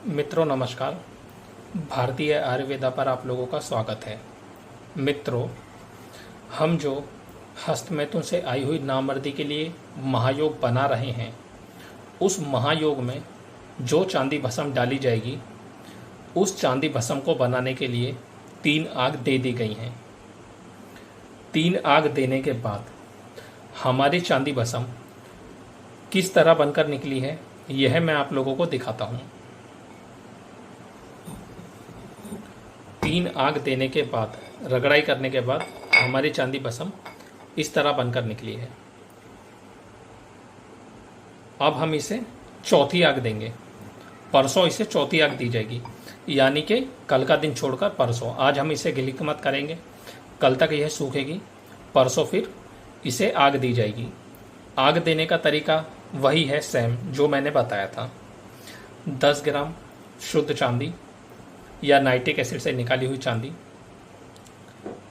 मित्रों नमस्कार। भारतीय आयुर्वेदा पर आप लोगों का स्वागत है। मित्रों, हम जो हस्तमैथुन से आई हुई नामर्दी के लिए महायोग बना रहे हैं, उस महायोग में जो चांदी भस्म डाली जाएगी, उस चांदी भस्म को बनाने के लिए 3 आग दे दी गई हैं। 3 आग देने के बाद हमारी चांदी भस्म किस तरह बनकर निकली है, यह मैं आप लोगों को दिखाता हूँ। 3 आग देने के बाद, रगड़ाई करने के बाद हमारी चांदी भस्म इस तरह बनकर निकली है। अब हम इसे चौथी आग देंगे। परसों इसे चौथी आग दी जाएगी, यानी कि कल का दिन छोड़कर परसों। आज हम इसे गिलिक मत करेंगे, कल तक यह सूखेगी, परसों फिर इसे आग दी जाएगी। आग देने का तरीका वही है, सेम जो मैंने बताया था। 10 ग्राम शुद्ध चांदी या नाइट्रिक एसिड से निकाली हुई चांदी,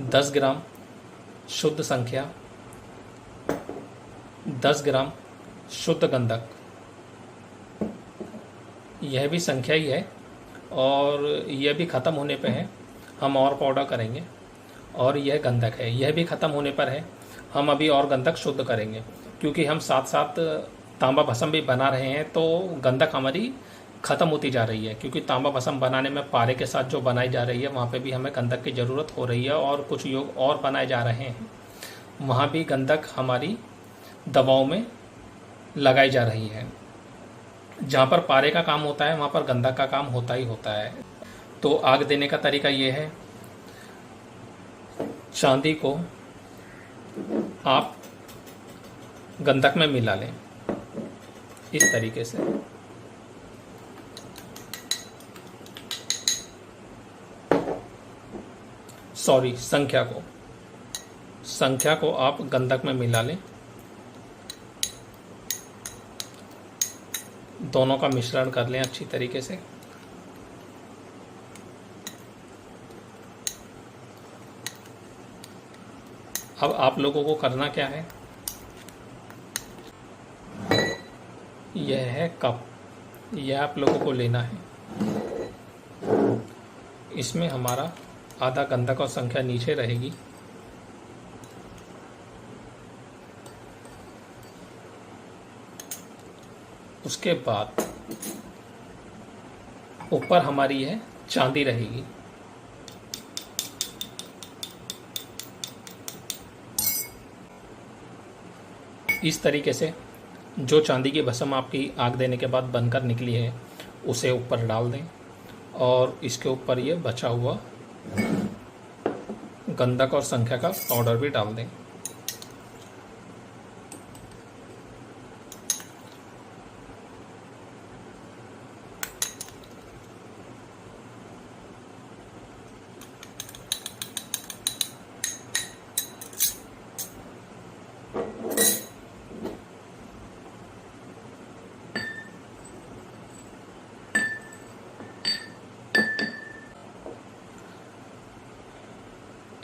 10 ग्राम शुद्ध संख्या, 10 ग्राम शुद्ध गंधक। यह भी संख्या ही है और यह भी ख़त्म होने पे है, हम और पाउडर करेंगे। और यह गंधक है, यह भी ख़त्म होने पर है, हम अभी और गंधक शुद्ध करेंगे, क्योंकि हम साथ साथ तांबा भस्म भी बना रहे हैं, तो गंधक हमारी ख़त्म होती जा रही है। क्योंकि तांबा भस्म बनाने में पारे के साथ जो बनाई जा रही है, वहाँ पे भी हमें गंधक की ज़रूरत हो रही है। और कुछ योग और बनाए जा रहे हैं, वहाँ भी गंधक हमारी दवाओं में लगाई जा रही है। जहाँ पर पारे का काम होता है, वहाँ पर गंधक का काम होता ही होता है। तो आग देने का तरीका ये है, चांदी को आप गंधक में मिला लें इस तरीके से। संख्या को आप गंधक में मिला लें। दोनों का मिश्रण कर लें अच्छी तरीके से। अब आप लोगों को करना क्या है, यह है कप, यह आप लोगों को लेना है। इसमें हमारा आधा गंधक और संख्या नीचे रहेगी। उसके बाद ऊपर हमारी यह चांदी रहेगी। इस तरीके से जो चांदी की भस्म आपकी आग देने के बाद बनकर निकली है, उसे ऊपर डाल दें और इसके ऊपर ये बचा हुआ गंधक और संख्या का पाउडर भी डाल दें।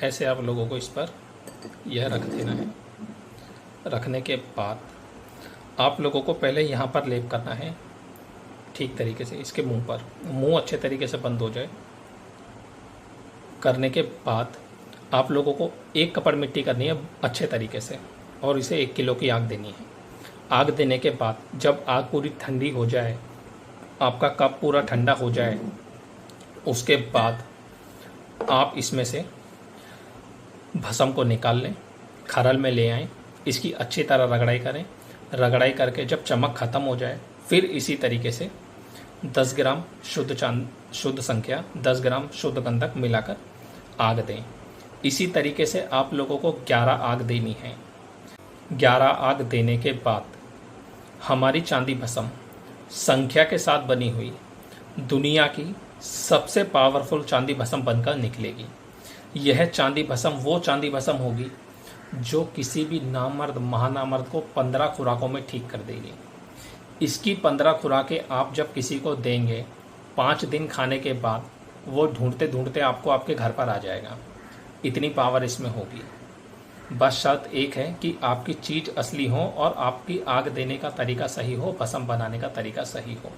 ऐसे आप लोगों को इस पर यह रख देना है। रखने के बाद आप लोगों को पहले यहाँ पर लेप करना है ठीक तरीके से, इसके मुंह पर। मुंह अच्छे तरीके से बंद हो जाए। करने के बाद आप लोगों को 1 कपड़ मिट्टी करनी है अच्छे तरीके से, और इसे 1 किलो की आग देनी है। आग देने के बाद जब आग पूरी ठंडी हो जाए, आपका कप पूरा ठंडा हो जाए, उसके बाद आप इसमें से भस्म को निकाल लें, खरल में ले आएं, इसकी अच्छी तरह रगड़ाई करें। रगड़ाई करके जब चमक ख़त्म हो जाए, फिर इसी तरीके से 10 ग्राम शुद्ध संख्या, 10 ग्राम शुद्ध गंधक मिलाकर आग दें। इसी तरीके से आप लोगों को 11 आग देनी है। 11 आग देने के बाद हमारी चांदी भस्म संख्या के साथ बनी हुई दुनिया की सबसे पावरफुल चांदी भस्म बनकर निकलेगी। यह चांदी भस्म वो चांदी भस्म होगी जो किसी भी नामर्द महानामर्द को 15 खुराकों में ठीक कर देगी। इसकी 15 खुराकें आप जब किसी को देंगे, 5 दिन खाने के बाद वो ढूंढते ढूंढते आपको आपके घर पर आ जाएगा। इतनी पावर इसमें होगी। बस शर्त एक है कि आपकी चीज़ असली हो और आपकी आग देने का तरीका सही हो, भस्म बनाने का तरीका सही हो।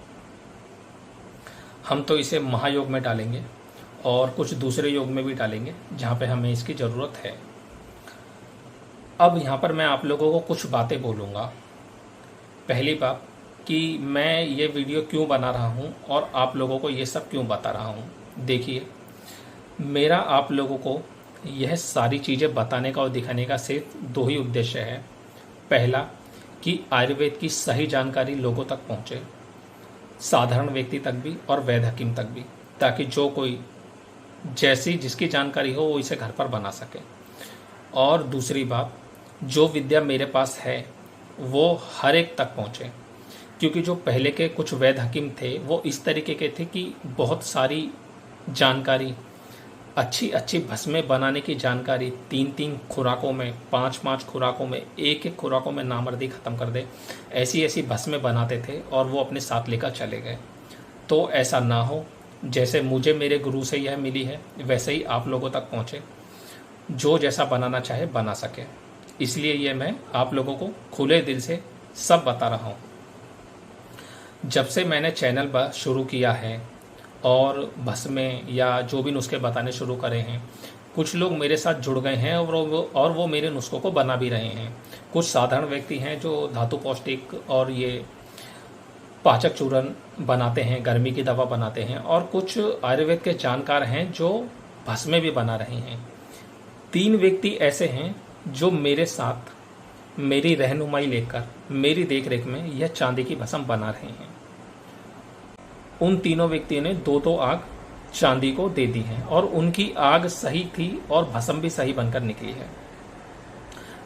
हम तो इसे महायोग में डालेंगे और कुछ दूसरे योग में भी डालेंगे जहाँ पे हमें इसकी ज़रूरत है। अब यहाँ पर मैं आप लोगों को कुछ बातें बोलूँगा। पहली बात कि मैं ये वीडियो क्यों बना रहा हूँ और आप लोगों को ये सब क्यों बता रहा हूँ। देखिए, मेरा आप लोगों को यह सारी चीज़ें बताने का और दिखाने का सिर्फ दो ही उद्देश्य है। पहला कि आयुर्वेद की सही जानकारी लोगों तक पहुँचे, साधारण व्यक्ति तक भी और वैद्य हकीम तक भी, ताकि जो कोई जैसी जिसकी जानकारी हो वो इसे घर पर बना सके। और दूसरी बात, जो विद्या मेरे पास है वो हर एक तक पहुँचे, क्योंकि जो पहले के कुछ वैद्य हकीम थे वो इस तरीके के थे कि बहुत सारी जानकारी, अच्छी अच्छी भस्में बनाने की जानकारी 3-3 खुराकों में, 5-5 खुराकों में, एक खुराकों में नामर्दी ख़त्म कर दे, ऐसी ऐसी भस्में बनाते थे और वो अपने साथ लेकर चले गए। तो ऐसा ना हो, जैसे मुझे मेरे गुरु से यह मिली है वैसे ही आप लोगों तक पहुँचे, जो जैसा बनाना चाहे बना सके। इसलिए ये मैं आप लोगों को खुले दिल से सब बता रहा हूँ। जब से मैंने चैनल शुरू किया है और भस्में या जो भी नुस्खे बताने शुरू करे हैं, कुछ लोग मेरे साथ जुड़ गए हैं और वो मेरे नुस्खों को बना भी रहे हैं। कुछ साधारण व्यक्ति हैं जो धातु पौष्टिक और ये पाचक चूर्ण बनाते हैं, गर्मी की दवा बनाते हैं, और कुछ आयुर्वेद के जानकार हैं जो भस्में भी बना रहे हैं। 3 व्यक्ति ऐसे हैं जो मेरे साथ मेरी रहनुमाई लेकर मेरी देखरेख में यह चांदी की भस्म बना रहे हैं। उन तीनों व्यक्तियों ने 2-2 आग चांदी को दे दी हैं और उनकी आग सही थी और भस्म भी सही बनकर निकली है।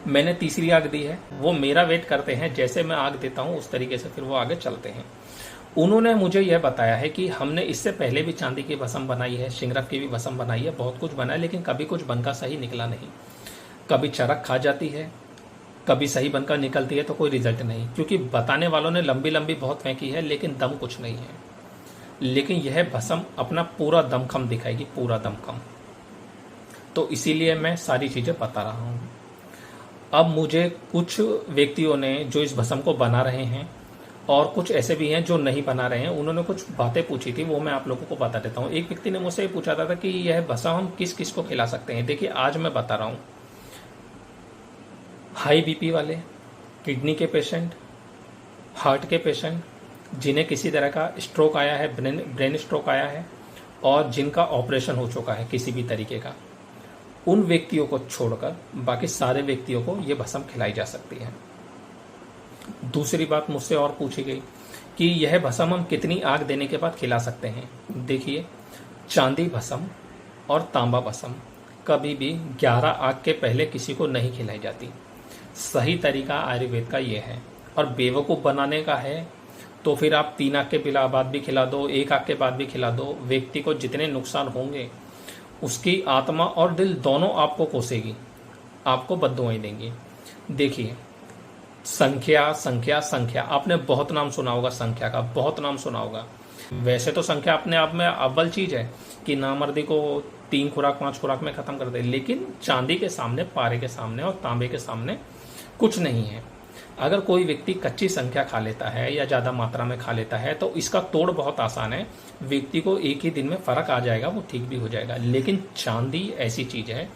मैंने तीसरी आग दी है, वो मेरा वेट करते हैं, जैसे मैं आग देता हूँ उस तरीके से फिर वो आगे चलते हैं। उन्होंने मुझे यह बताया है कि हमने इससे पहले भी चांदी की भस्म बनाई है, शिंगरफ की भी भस्म बनाई है, बहुत कुछ बना है, लेकिन कभी कुछ बनकर सही निकला नहीं। कभी चरक खा जाती है, कभी सही बनकर निकलती है, तो कोई रिजल्ट नहीं, क्योंकि बताने वालों ने लंबी लंबी बहुत फेंकी है लेकिन दम कुछ नहीं है। लेकिन यह भस्म अपना पूरा दमखम दिखाएगी, पूरा दमखम। तो इसीलिए मैं सारी चीज़ें बता रहा हूँ। अब मुझे कुछ व्यक्तियों ने जो इस भस्म को बना रहे हैं और कुछ ऐसे भी हैं जो नहीं बना रहे हैं, उन्होंने कुछ बातें पूछी थी, वो मैं आप लोगों को बता देता हूँ। एक व्यक्ति ने मुझसे ये पूछा था कि यह भस्म हम किस किस को खिला सकते हैं। देखिए, आज मैं बता रहा हूँ, हाई बीपी वाले, किडनी के पेशेंट, हार्ट के पेशेंट, जिन्हें किसी तरह का स्ट्रोक आया है, ब्रेन स्ट्रोक आया है, और जिनका ऑपरेशन हो चुका है किसी भी तरीके का, उन व्यक्तियों को छोड़कर बाकी सारे व्यक्तियों को ये भस्म खिलाई जा सकती है। दूसरी बात मुझसे और पूछी गई कि यह भस्म हम कितनी आग देने के बाद खिला सकते हैं। देखिए, चांदी भस्म और तांबा भस्म कभी भी 11 आग के पहले किसी को नहीं खिलाई जाती। सही तरीका आयुर्वेद का ये है। और बेवकूफ़ बनाने का है तो फिर आप 3 आग के बाद भी खिला दो, 1 आग के बाद भी खिला दो, व्यक्ति को जितने नुकसान होंगे उसकी आत्मा और दिल दोनों आपको कोसेगी, आपको बद्दुआएं देंगी। देखिए, संख्या संख्या संख्या, आपने बहुत नाम सुना होगा, संख्या का बहुत नाम सुना होगा। वैसे तो संख्या अपने आप में अव्वल चीज़ है कि नामर्दी को 3 खुराक 5 खुराक में ख़त्म कर दे, लेकिन चांदी के सामने, पारे के सामने और तांबे के सामने कुछ नहीं है। अगर कोई व्यक्ति कच्ची संख्या खा लेता है या ज़्यादा मात्रा में खा लेता है तो इसका तोड़ बहुत आसान है, व्यक्ति को एक ही दिन में फ़र्क आ जाएगा, वो ठीक भी हो जाएगा। लेकिन चांदी ऐसी चीज़ है,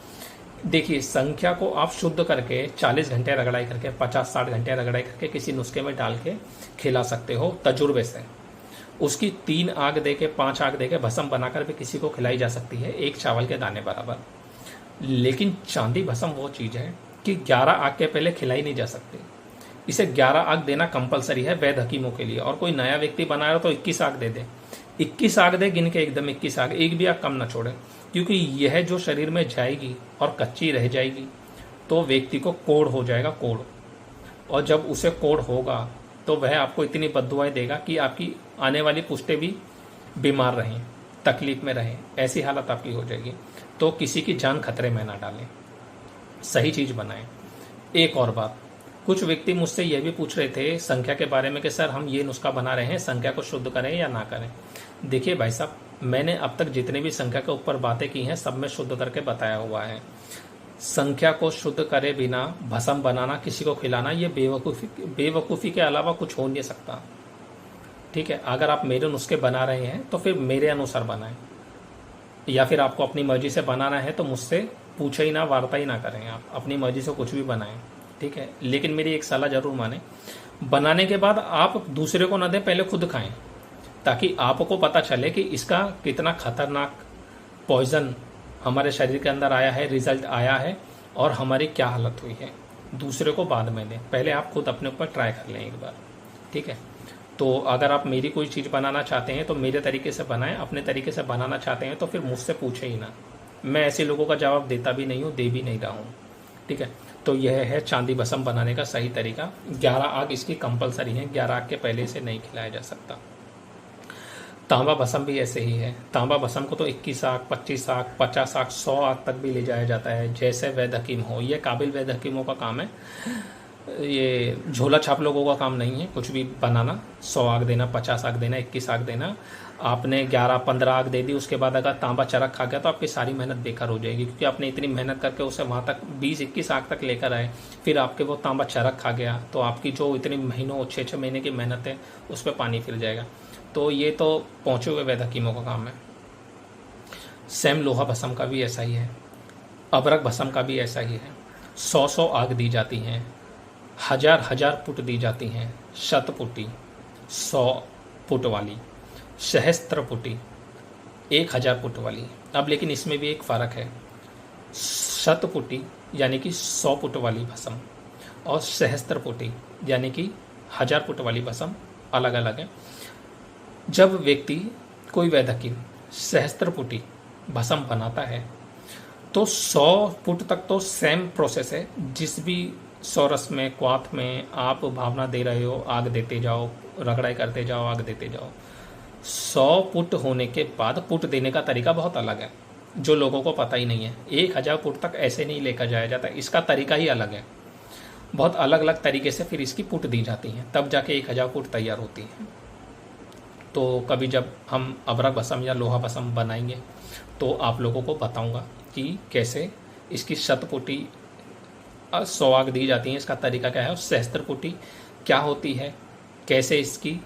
देखिए, संख्या को आप शुद्ध करके 40 घंटे रगड़ाई करके, 50-60 घंटे रगड़ाई करके किसी नुस्खे में डाल के खिला सकते हो तजुर्बे से। उसकी 3 आग दे के 5 आग दे के भस्म बनाकर भी किसी को खिलाई जा सकती है, एक चावल के दाने बराबर। लेकिन चांदी भस्म वो चीज़ है कि 11 आग के पहले खिलाई नहीं जा सकती। इसे 11 आग देना कंपलसरी है वैद्य हकीमों के लिए। और कोई नया व्यक्ति बना रहा तो 21 आग दे दे, 21 आग दे, गिन के एकदम 21 आग, एक भी आग कम ना छोड़े, क्योंकि यह जो शरीर में जाएगी और कच्ची रह जाएगी तो व्यक्ति को कोढ़ हो जाएगा, कोढ़। और जब उसे कोढ़ होगा तो वह आपको इतनी बद्दुआएं देगा कि आपकी आने वाली पुश्तें भी बीमार रहें, तकलीफ में रहें, ऐसी हालत आपकी हो जाएगी। तो किसी की जान खतरे में ना डालें, सही चीज़ बनाएं। एक और बात, कुछ व्यक्ति मुझसे यह भी पूछ रहे थे संख्या के बारे में कि सर हम ये नुस्खा बना रहे हैं, संख्या को शुद्ध करें या ना करें। देखिए भाई साहब, मैंने अब तक जितने भी संख्या के ऊपर बातें की हैं सब में शुद्ध करके बताया हुआ है। संख्या को शुद्ध करे बिना भस्म बनाना, किसी को खिलाना, ये बेवकूफ़ी के अलावा कुछ हो नहीं सकता। ठीक है। अगर आप मेरे नुस्खे बना रहे हैं तो फिर मेरे अनुसार बनाएं, या फिर आपको अपनी मर्जी से बनाना है तो मुझसे पूछे ही ना, वार्ता ही ना करें, आप अपनी मर्जी से कुछ भी बनाएं, ठीक है। लेकिन मेरी एक सलाह जरूर माने, बनाने के बाद आप दूसरे को ना दें, पहले खुद खाएं, ताकि आपको पता चले कि इसका कितना खतरनाक पॉइजन हमारे शरीर के अंदर आया है, रिजल्ट आया है और हमारी क्या हालत हुई है। दूसरे को बाद में दें, पहले आप खुद अपने ऊपर ट्राई कर लें एक बार, ठीक है। तो अगर आप मेरी कोई चीज़ बनाना चाहते हैं तो मेरे तरीके से बनाएं, अपने तरीके से बनाना चाहते हैं तो फिर मुझसे पूछे ही ना। मैं ऐसे लोगों का जवाब देता भी नहीं हूँ, दे भी नहीं रहा हूँ, ठीक है। तो यह है चांदी भस्म बनाने का सही तरीका। 11 आग इसकी कंपलसरी है, 11 आग के पहले से नहीं खिलाया जा सकता। तांबा भस्म भी ऐसे ही है। तांबा भस्म को तो 21 आग, 25 आग, 50 आग, 100 आग तक भी ले जाया जाता है, जैसे वैद्य हकीम हो। ये काबिल वैद्य हकीमों का काम है, ये झोला छाप लोगों का काम नहीं है कुछ भी बनाना। 100 आग देना, 50 आग देना, 21 आग देना। आपने 11-15 आग दे दी, उसके बाद अगर तांबा चरक खा गया तो आपकी सारी मेहनत बेकार हो जाएगी, क्योंकि आपने इतनी मेहनत करके उसे वहाँ तक 20-21 आग तक लेकर आए, फिर आपके वो तांबा चरक खा गया तो आपकी जो इतनी महीनों 6-6 महीने की मेहनत है उस पर पानी फिर जाएगा। तो ये तो पहुँचे हुए वैद्य हकीमों का काम है। सेम लोहा भस्म का भी ऐसा ही है, अबरक भस्म का भी ऐसा ही है। 100-100 आग दी जाती हैं, 1000-1000 पुट दी जाती हैं, शतपुटी 100 पुट वाली, सहस्त्र पुटी 1000 पुट वाली। अब लेकिन इसमें भी एक फ़र्क है, शतपुटी यानी कि 100 पुट वाली भस्म और सहस्त्र पुटी यानी कि 1000 पुट वाली भस्म अलग अलग है। जब व्यक्ति कोई वैद्य हकीम सहस्त्रपुटी भस्म बनाता है तो 100 फुट तक तो सेम प्रोसेस है। जिस भी सौरस में, क्वाथ में आप भावना दे रहे हो, आग देते जाओ, रगड़ाई करते जाओ, आग देते जाओ। 100 फुट होने के बाद पुट देने का तरीका बहुत अलग है, जो लोगों को पता ही नहीं है। 1000 फुट तक ऐसे नहीं लेकर जाया जाता, इसका तरीका ही अलग है। बहुत अलग अलग तरीके से फिर इसकी पुट दी जाती हैं, तब जाके 1000 फुट तैयार होती है। तो कभी जब हम अबरक भस्म या लोहा भस्म बनाएंगे तो आप लोगों को बताऊंगा कि कैसे इसकी शतपुटी 100 आग दी जाती है, इसका तरीका क्या है, और सहस्त्रपुटी क्या होती है, कैसे इसकी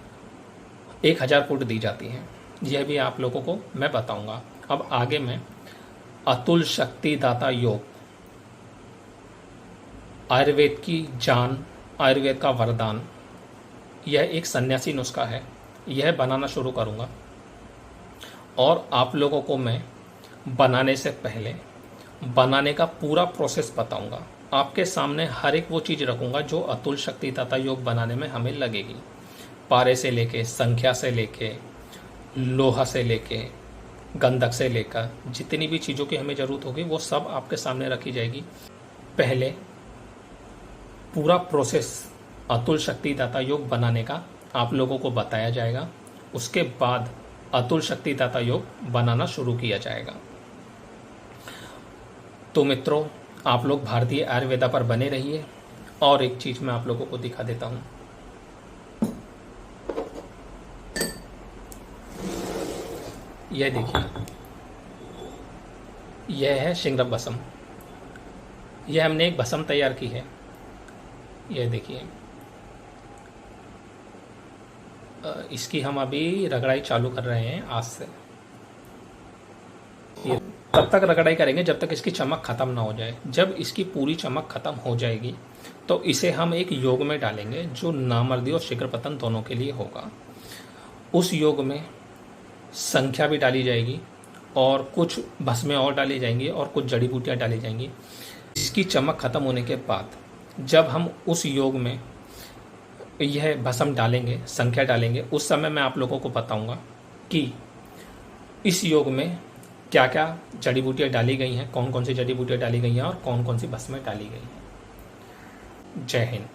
1000 फुट दी जाती है, यह भी आप लोगों को मैं बताऊंगा। अब आगे मैं अतुल शक्ति दाता योग, आयुर्वेद की जान, आयुर्वेद का वरदान, यह एक सन्यासी नुस्खा है, यह बनाना शुरू करूंगा। और आप लोगों को मैं बनाने से पहले बनाने का पूरा प्रोसेस बताऊंगा। आपके सामने हर एक वो चीज़ रखूंगा जो अतुल शक्ति दाता योग बनाने में हमें लगेगी। पारे से लेके, संख्या से लेके, लोहा से लेके, गंधक से लेकर जितनी भी चीज़ों की हमें ज़रूरत होगी वो सब आपके सामने रखी जाएगी। पहले पूरा प्रोसेस अतुल शक्ति दाता योग बनाने का आप लोगों को बताया जाएगा, उसके बाद अतुल शक्ति दाता योग बनाना शुरू किया जाएगा। तो मित्रों, आप लोग भारतीय आयुर्वेदा पर बने रहिए। और एक चीज मैं आप लोगों को दिखा देता हूं, यह देखिए, यह है शिंगरफ भस्म। यह हमने एक भस्म तैयार की है, यह देखिए। इसकी हम अभी रगड़ाई चालू कर रहे हैं आज से। ये तब तक रगड़ाई करेंगे जब तक इसकी चमक खत्म ना हो जाए। जब इसकी पूरी चमक खत्म हो जाएगी तो इसे हम एक योग में डालेंगे जो नामर्दी और शीघ्र पतन दोनों के लिए होगा। उस योग में संख्या भी डाली जाएगी और कुछ भस्में और डाली जाएंगी और कुछ जड़ी बूटियाँ डाली जाएंगी। इसकी चमक खत्म होने के बाद जब हम उस योग में यह भस्म डालेंगे, संख्या डालेंगे, उस समय मैं आप लोगों को बताऊंगा कि इस योग में क्या क्या जड़ी बूटियाँ डाली गई हैं, कौन कौन सी जड़ी बूटियाँ डाली गई हैं और कौन कौन सी भस्में डाली गई हैं। जय हिंद।